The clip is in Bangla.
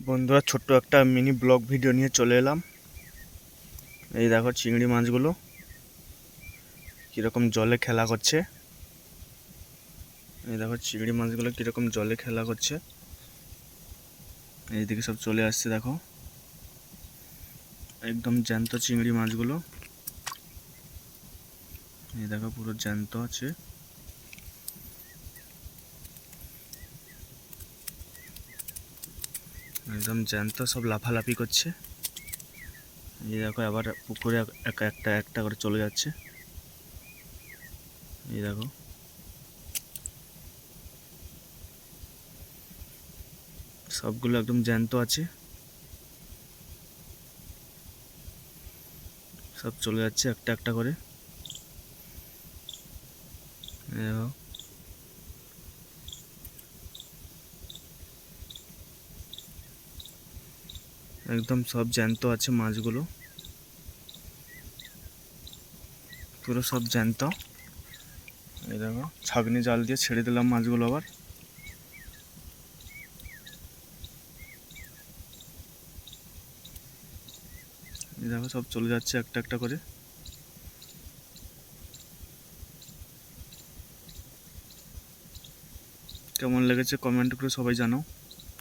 বন্ধুরা, ছোট্ট একটা মিনি ব্লগ ভিডিও নিয়ে চলে এলাম। এই দেখো চিংড়ি মাছগুলো কীরকম জলে খেলা করছে। এই দেখো চিংড়ি মাছগুলো কীরকম জলে খেলা করছে। এইদিকে সব চলে আসছে, দেখো একদম জ্যান্ত চিংড়ি মাছগুলো। এই দেখো পুরো জ্যান্ত আছে। একদম জ্যান্ত, সব লাফালাফি করছে। এই দেখো আবার পুকুরে একটা একটা করে চলে যাচ্ছে। এই দেখো সবগুলো একদম জ্যান্ত আছে, সব চলে যাচ্ছে একটা একটা করে। এই দেখো একদম সব জ্যান্ত আছে মাছগুলো, পুরো সব জ্যান্ত। এই দেখো ছাগনি জাল দিয়ে ছেড়ে দিলাম মাছগুলো আবার। এই দেখো সব চলে যাচ্ছে একটা একটা করে। কেমন লেগেছে কমেন্ট করে সবাই জানাও।